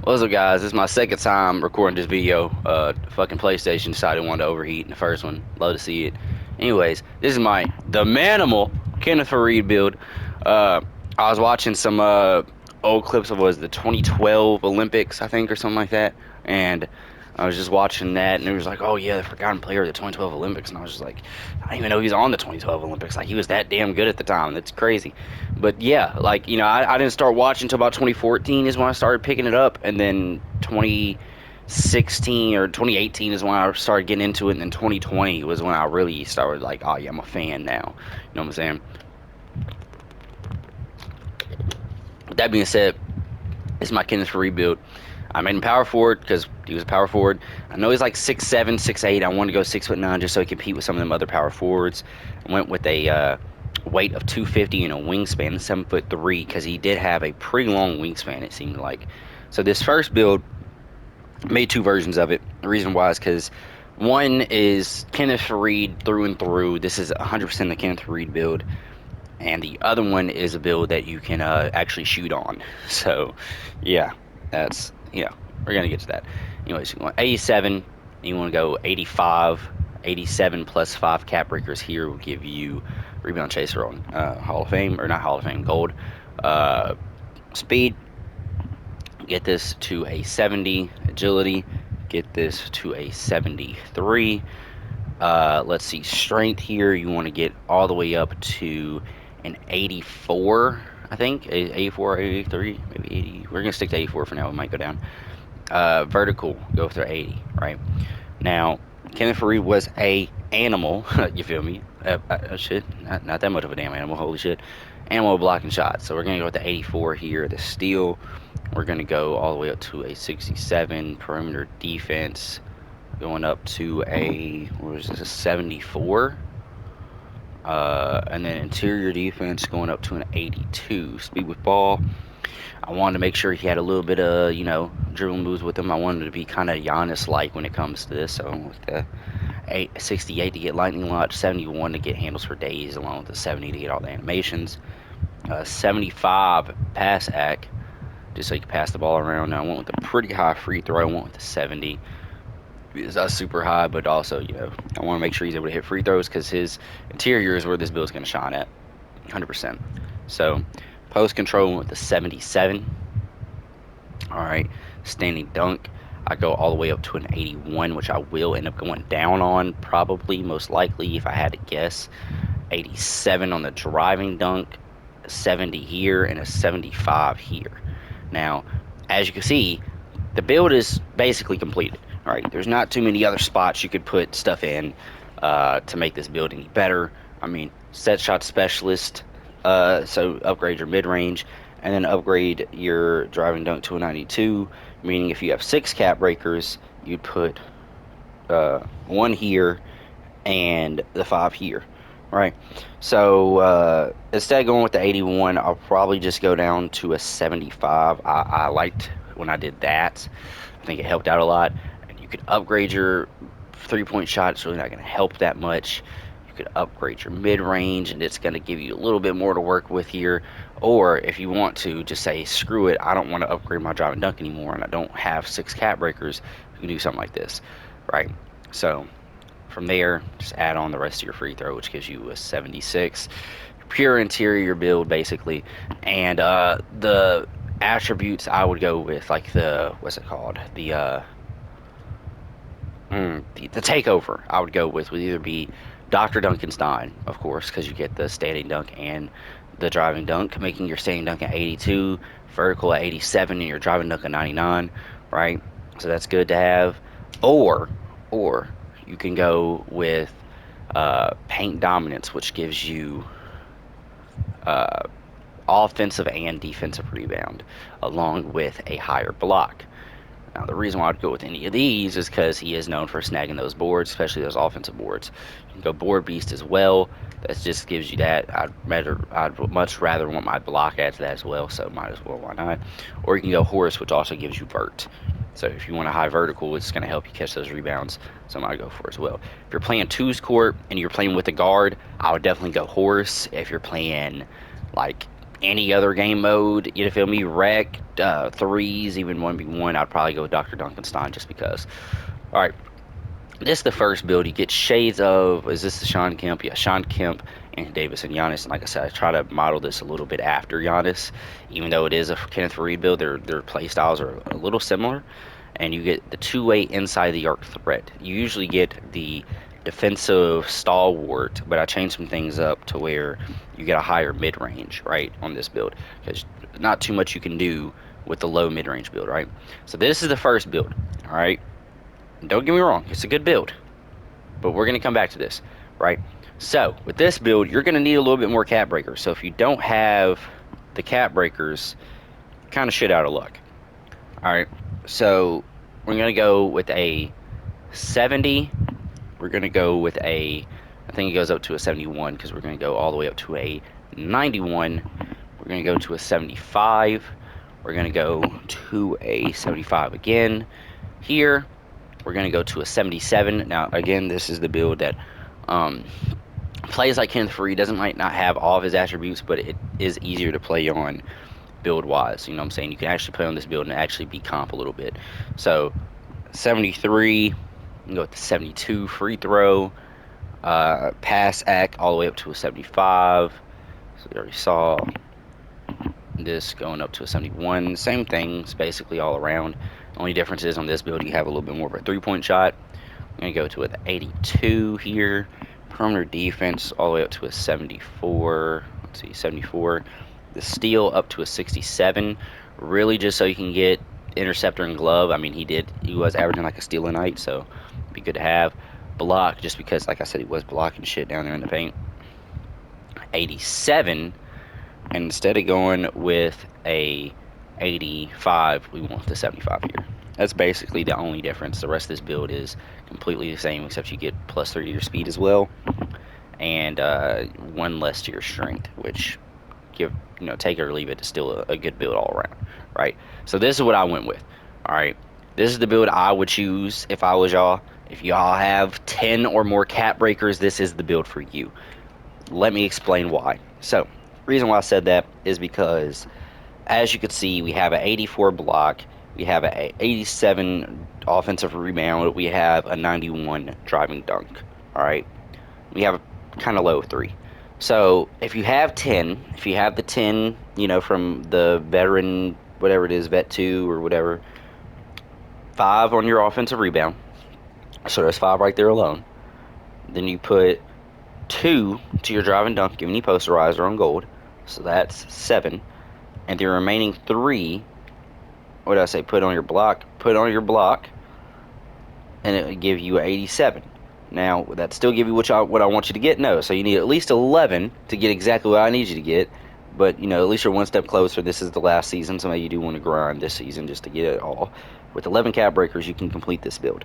What's up, guys? This is my second time recording this video. Fucking PlayStation decided it wanted to overheat in the first one. Love to see it. Anyways, this is the MANIMAL Kenneth Faried build. Uh, I was watching some old clips of the 2012 Olympics, I think, or something like that, and I was just watching that, and it was like, oh yeah, the forgotten player of the 2012 Olympics, and I was just like, I didn't even know he was on the 2012 Olympics. Like he was that damn good at the time. That's crazy. But yeah, like I didn't start watching until about 2014 is when I started picking it up, and then 2016 or 2018 is when I started getting into it, and then 2020 was when I really started like, oh yeah, I'm a fan now. You know what I'm saying? With that being said, this is my Kenneth Faried build. I made him power forward because he was a power forward. I know he's like 6'7", 6'8". I wanted to go 6'9" just so he could compete with some of them other power forwards. I went with a weight of 250 and a wingspan of 7'3" because he did have a pretty long wingspan, it seemed like. So this first build, I made two versions of it. The reason why is because one is Kenneth Faried through and through. This is 100% the Kenneth Faried build. And the other one is a build that you can actually shoot on. So, yeah, we're gonna get to that. Anyways, you want 87, you want to go 85, 87 plus 5 cap breakers here will give you rebound chaser on Hall of Fame, or not Hall of Fame, gold. Uh, Speed, get this to a 70. Agility, get this to a 73. Let's see, strength here, you want to get all the way up to an 84, I think. 84, 83, maybe 80. We're going to stick to 84 for now. We might go down. Vertical, go for 80, right? Now, Kenneth Faried was a animal. You feel me? Shit, not that much of a damn animal. Holy shit. Animal blocking shots. So we're going to go with the 84 here. The steel, we're going to go all the way up to a 67. Perimeter defense, going up to what was this, a 74. And then interior defense going up to an 82. Speed with ball, I wanted to make sure he had a little bit of, dribbling moves with him. I wanted to be kind of Giannis-like when it comes to this. So with the 68 to get lightning launch, 71 to get handles for days, along with the 70 to get all the animations. 75 pass act, just so you can pass the ball around. Now I went with a pretty high free throw. I went with the 70. It's not super high, but also, I want to make sure he's able to hit free throws because his interior is where this build is going to shine at, 100%. So, post control with the 77. All right, standing dunk, I go all the way up to an 81, which I will end up going down on, probably, most likely, if I had to guess. 87 on the driving dunk, 70 here, and a 75 here. Now, as you can see, the build is basically completed. All right, there's not too many other spots you could put stuff in to make this build any better. I mean, set shot specialist, so upgrade your mid range, and then upgrade your driving dunk to a 92. Meaning, if you have 6 cap breakers, you'd put 1 here and the 5 here. Right. So instead of going with the 81, I'll probably just go down to a 75. I liked when I did that. I think it helped out a lot. You could upgrade your 3-point shot. It's really not going to help that much. You could upgrade your mid-range, and it's going to give you a little bit more to work with here. Or if you want to, just say, screw it, I don't want to upgrade my drive and dunk anymore, and I don't have 6 cap breakers, you can do something like this, right? So from there, just add on the rest of your free throw, which gives you a 76. Pure interior build, basically. And the attributes I would go with, like what's it called? The takeover I would go with would either be Dr. Duncanstein, of course, because you get the standing dunk and the driving dunk, making your standing dunk at 82, vertical at 87, and your driving dunk at 99, right? So that's good to have. Or you can go with paint dominance, which gives you uh, offensive and defensive rebound, along with a higher block. Now, the reason why I'd go with any of these is because he is known for snagging those boards, especially those offensive boards. You can go board beast as well. That just gives you that. I'd much rather want my block add to that as well, so might as well, why not? Or you can go horse, which also gives you vert. So if you want a high vertical, it's going to help you catch those rebounds. So I might go for as well. If you're playing twos court and you're playing with a guard, I would definitely go horse. If you're playing like any other game mode, you feel me? Rec, threes, even 1v1, I'd probably go with Dr. Duncanstein just because. All right, this is the first build. You get shades of, is this the Sean Kemp? Yeah, Sean Kemp, Anthony Davis, and Giannis. And like I said, I try to model this a little bit after Giannis, even though it is a Kenneth Faried build. Their play styles are a little similar, and you get the two-way inside the arc threat. You usually get the defensive stalwart, but I changed some things up to where you get a higher mid-range, right, on this build, because not too much you can do with the low mid-range build, right? So this is the first build, all right? Don't get me wrong, it's a good build, but we're going to come back to this, right? So with this build, you're going to need a little bit more cap breakers. So if you don't have the cap breakers, kind of shit out of luck. All right, so we're going to go with a 70. We're going to go with a, I think it goes up to a 71 because we're going to go all the way up to a 91. We're going to go to a 75. We're going to go to a 75 again. Here, we're going to go to a 77. Now, again, this is the build that plays like Kenneth Faried. Might not have all of his attributes, but it is easier to play on build-wise. You know what I'm saying? You can actually play on this build and actually be comp a little bit. So, 73, you can go with the 72 free throw, pass act all the way up to a 75. So, we already saw this going up to a 71. Same things basically all around. The only difference is on this build you have a little bit more of a three-point shot. I'm going to go to an 82 here. Perimeter defense all the way up to a 74. Let's see, 74. The steal up to a 67. Really just so you can get interceptor and glove. I mean, he was averaging like a steal a night, so it'd be good to have. Block, just because, like I said, he was blocking shit down there in the paint. 87. And instead of going with a 85, we went with the 75 here. That's basically the only difference. The rest of this build is completely the same, except you get +3 to your speed as well, and 1 less to your strength, which take it or leave it, is still a good build all around, right? So this is what I went with. All right, this is the build I would choose if I was y'all. If y'all have 10 or more cap breakers, this is the build for you. Let me explain why. So, reason why I said that is because, as you can see, we have an 84 block, we have an 87 offensive rebound, we have a 91 driving dunk. All right, we have a kind of low 3. So if you have 10, if you have the 10, from the veteran, whatever it is, vet 2 or whatever, 5 on your offensive rebound. So there's 5 right there alone. Then you put 2 to your driving dunk, giving you posterizer on gold. So that's 7. And the remaining 3, what did I say? Put on your block. Put on your block, and it would give you 87. Now, would that still give you what I want you to get? No. So you need at least 11 to get exactly what I need you to get. But, at least you're one step closer. This is the last season, so maybe you do want to grind this season just to get it all. With 11 cap breakers, you can complete this build.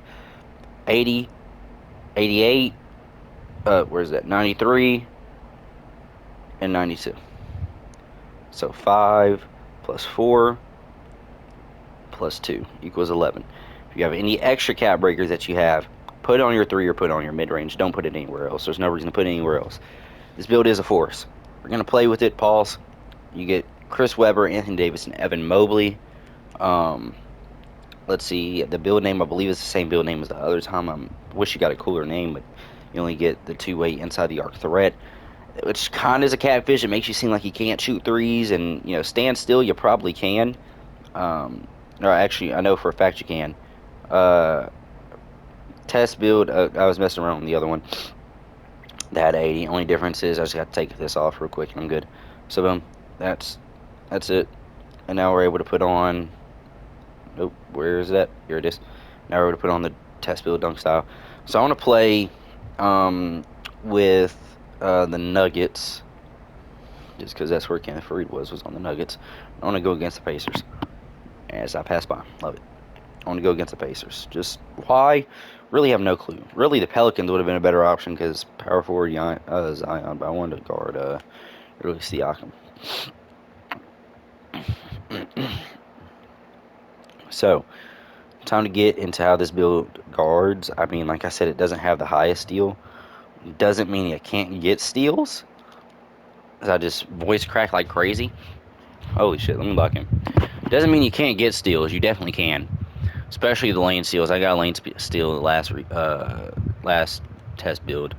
80, 88, where's that? 93, and 92. So 5 plus 4 plus 2 equals 11. If you have any extra cap breakers that you have, put it on your 3 or put it on your mid-range. Don't put it anywhere else. There's no reason to put it anywhere else. This build is a force. We're going to play with it. Pause. You get Chris Webber, Anthony Davis, and Evan Mobley. Let's see. The build name, I believe, is the same build name as the other time. I wish you got a cooler name, but you only get the two-way inside the arc threat, which kind of is a catfish. It makes you seem like you can't shoot threes, and stand still. You probably can. Or actually, I know for a fact you can. Test build. I was messing around with the other one. That 80. Only difference is I just got to take this off real quick, and I'm good. So boom. That's it. And now we're able to put on. Nope. Where is that? Here it is. Now we're able to put on the test build dunk style. So I want to play with the Nuggets, just because that's where Kenneth Faried was on the Nuggets. I want to go against the Pacers. As I pass by, love it. I want to go against the Pacers. Just why? Really have no clue. Really, the Pelicans would have been a better option because power forward Zion, but I wanted to guard really Siakam. So, time to get into how this build guards. I mean, like I said, it doesn't have the highest steal. Doesn't mean it can't get steals. as I just voice crack like crazy. Holy shit, let me lock him. Doesn't mean you can't get steals. You definitely can. Especially the lane steals. I got a lane steal the last test build.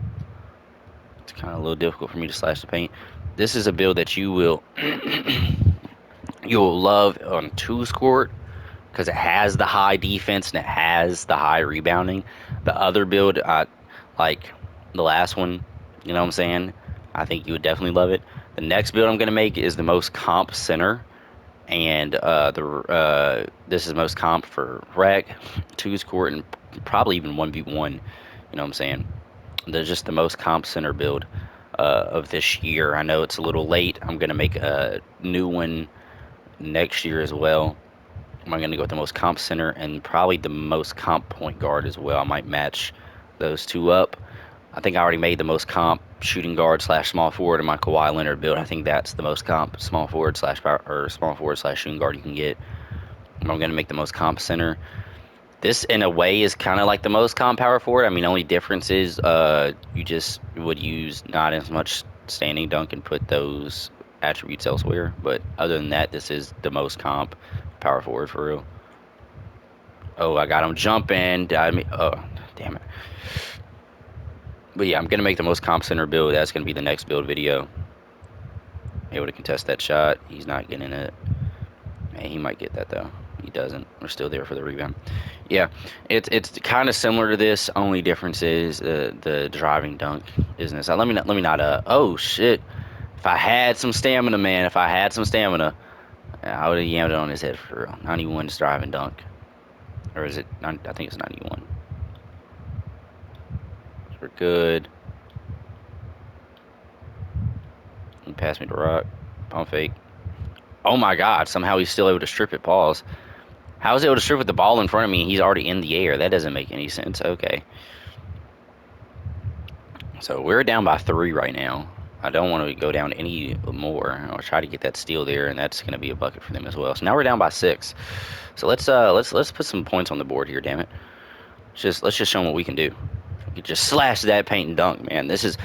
It's kind of a little difficult for me to slash the paint. This is a build that you'll love on 2 scored because it has the high defense and it has the high rebounding. The other build, like the last one, you know what I'm saying? I think you would definitely love it. The next build I'm gonna make is the most comp center, and this is most comp for rec, 2 scored, and probably even 1v1. You know what I'm saying? They're just the most comp center build of this year. I know it's a little late. I'm gonna make a new one next year as well. I'm going to go with the most comp center and probably the most comp point guard as well. I might match those two up. I think I already made the most comp shooting guard slash small forward in my Kawhi Leonard build. I think that's the most comp small forward slash power, or small forward slash shooting guard you can get. I'm going to make the most comp center. This, in a way, is kind of like the most comp power forward. I mean, only difference is you just would use not as much standing dunk and put those attributes elsewhere. But other than that, this is the most comp power forward for real. Oh, I got him jumping. Oh, damn it. But yeah, I'm going to make the most comp center build. That's going to be the next build video. Able to contest that shot. He's not getting it. Man, he might get that, though. He doesn't. We're still there for the rebound. Yeah, it's kind of similar to this. Only difference is the driving dunk, isn't it? So let me not. Oh, shit. If I had some stamina, man. If I had some stamina, I would have yammed it on his head for real. 91's driving dunk. Or is it? I think it's 91. We're good. He passed me the rock. Pump fake. Oh my god, somehow he's still able to strip it. Pause. How is he able to strip with the ball in front of me and he's already in the air? That doesn't make any sense. Okay. So we're down by 3 right now. I don't want to go down any more. I'll try to get that steal there, and that's going to be a bucket for them as well. So now we're down by 6. So let's put some points on the board here, damn it. Let's just show them what we can do. You just slash that paint and dunk, man. This is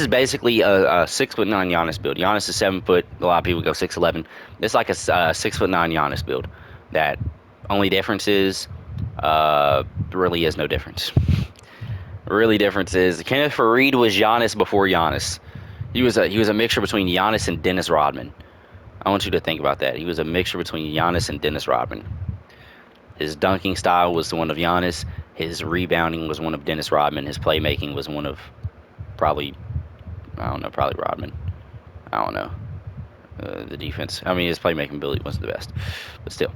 basically a 6'9" Giannis build. Giannis is 7 foot. A lot of people go 6'11". It's like a 6'9" Giannis build. That only difference is really is no difference. Really difference is Kenneth Faried was Giannis before Giannis. He was a mixture between Giannis and Dennis Rodman. I want you to think about that. He was a mixture between Giannis and Dennis Rodman. His dunking style was the one of Giannis. His rebounding was one of Dennis Rodman. His playmaking was one of probably Rodman. I don't know. The defense. I mean, his playmaking ability wasn't the best, but still.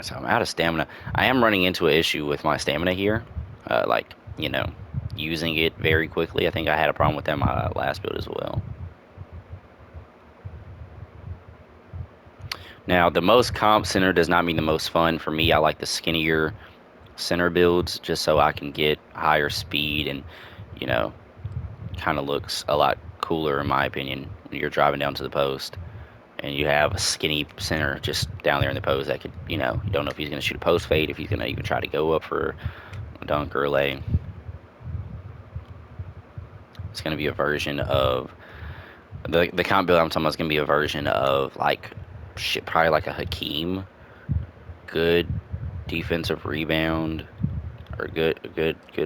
So I'm out of stamina. I am running into an issue with my stamina here. Using it very quickly. I think I had a problem with that in my last build as well. Now, the most comp center does not mean the most fun. For me, I like the skinnier center builds just so I can get higher speed and, kind of looks a lot cooler in my opinion when you're driving down to the post and you have a skinny center just down there in the post that could, you don't know if he's going to shoot a post fade, if he's going to even try to go up for a dunk or a lay. It's going to be a version of the comp build I'm talking about is going to be a version of probably like a Hakeem. Good defensive rebound or good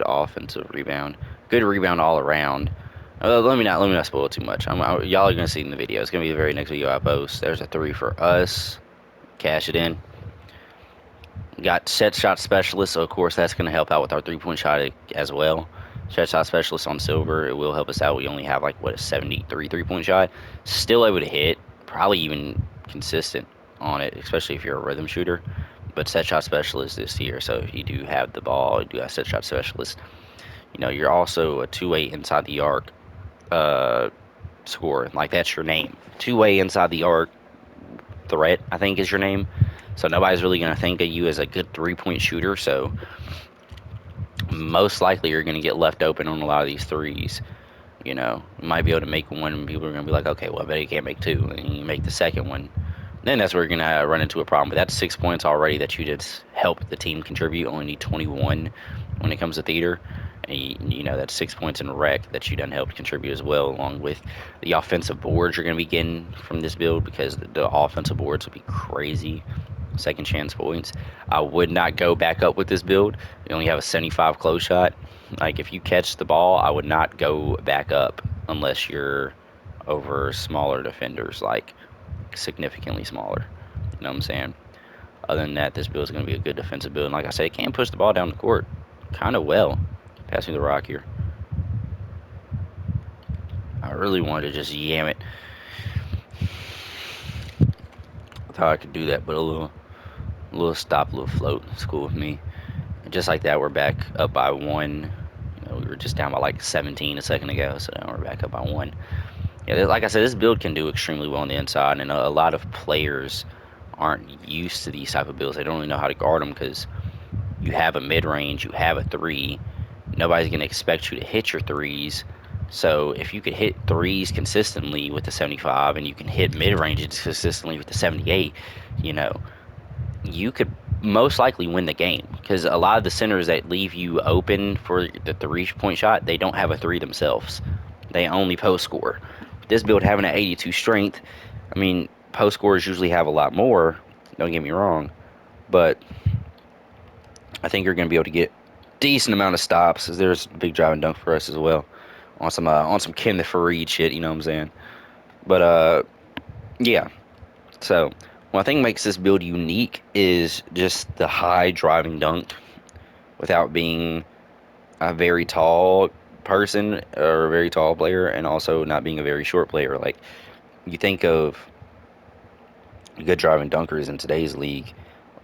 offensive rebound. Good rebound all around. Let me not spoil it too much. Y'all are gonna see it in the video. It's gonna be the very next video I post. There's a 3 for us. Cash it in. Got set shot specialist, so of course that's gonna help out with our 3-point shot as well. Set shot specialist on silver, it will help us out. We only have a 73 3-point shot. Still able to hit, probably even consistent on it, especially if you're a rhythm shooter. But set shot specialist this year, so if you do have the ball, you do have set shot specialist. You're also a 2-way inside the arc scorer. That's your name. 2-way inside the arc threat, I think, is your name. So nobody's really going to think of you as a good 3-point shooter. So most likely you're going to get left open on a lot of these threes. You might be able to make one, and people are going to be like, okay, well, I bet you can't make 2. And you make the second one. Then that's where you're going to run into a problem. But that's 6 points already that you just help the team contribute. Only need 21 when it comes to theater. You know, that's 6 points in rec that you done helped contribute as well, along with the offensive boards you're going to be getting from this build, because the offensive boards will be crazy. Second chance points. I would not go back up with this build. You only have a 75 close shot. Like, if you catch the ball, I would not go back up unless you're over smaller defenders, like significantly smaller. You know what I'm saying? Other than that, this build is going to be a good defensive build. And like I said, it can push the ball down the court kind of well. Passing the rock here. I really wanted to just yam it. I thought I could do that, but a little stop, a little float. It's cool with me. And just like that, we're back up by one. You know, we were just down by like 17 a second ago, so now we're back up by one. Yeah, like I said, this build can do extremely well on the inside, and a lot of players aren't used to these type of builds. They don't really know how to guard them, because you have a mid-range, you have a three. Nobody's going to expect you to hit your threes. So if you could hit threes consistently with the 75, and you can hit mid-ranges consistently with the 78, you know, you could most likely win the game, because a lot of the centers that leave you open for the three-point shot, they don't have a three themselves. They only post score. This build having an 82 strength, I mean, post scorers usually have a lot more, don't get me wrong, but I think you're going to be able to get decent amount of stops, as there's a big drive and dunk for us as well, on some Kenneth Faried shit, you know what I'm saying? But yeah. So what I think makes this build unique is just the high driving dunk without being a very tall person or a very tall player, and also not being a very short player. Like, you think of good driving dunkers in today's league,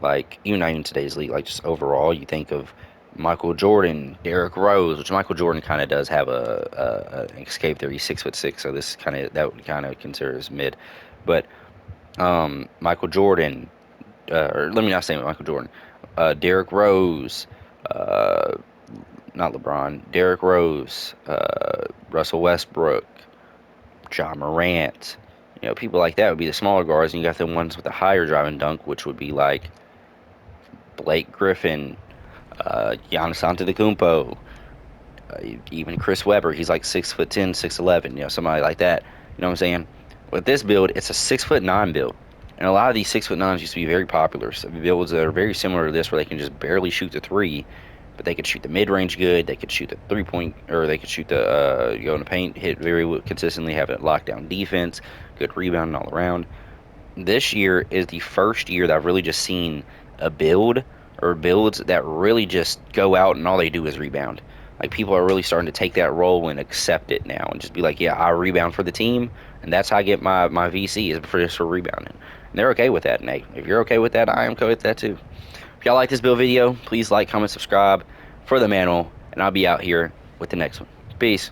like, even not in today's league, like, just overall, you think of Michael Jordan, Derrick Rose, which Michael Jordan kind of does have an escape there. He's 6'6", so this kind of, that would kind of consider as mid. But Michael Jordan, or let me not say Michael Jordan, Derrick Rose, uh, not LeBron, Derrick Rose, Russell Westbrook, John Morant. You know, people like that would be the smaller guards, and you got the ones with the higher driving dunk, which would be like Blake Griffin, Giannis Antetokounmpo, even Chris Webber. He's like 6'10", 6'11", you know, somebody like that. You know what I'm saying? With this build, it's a 6'9" build. And a lot of these 6'9" used to be very popular. So builds that are very similar to this, where they can just barely shoot the three, but they could shoot the mid-range good. They could shoot the three-point, or they could shoot the go in the paint, hit very consistently, have a lockdown defense, good rebounding all around. This year is the first year that I've really just seen a build, or builds, that really just go out and all they do is rebound. Like, people are really starting to take that role and accept it now, and just be like, yeah, I rebound for the team, and that's how I get my VC, is for just for rebounding. And they're okay with that, and hey, if you're okay with that, I am okay with that too. If y'all like this build video, please like, comment, subscribe for the manual, and I'll be out here with the next one. Peace.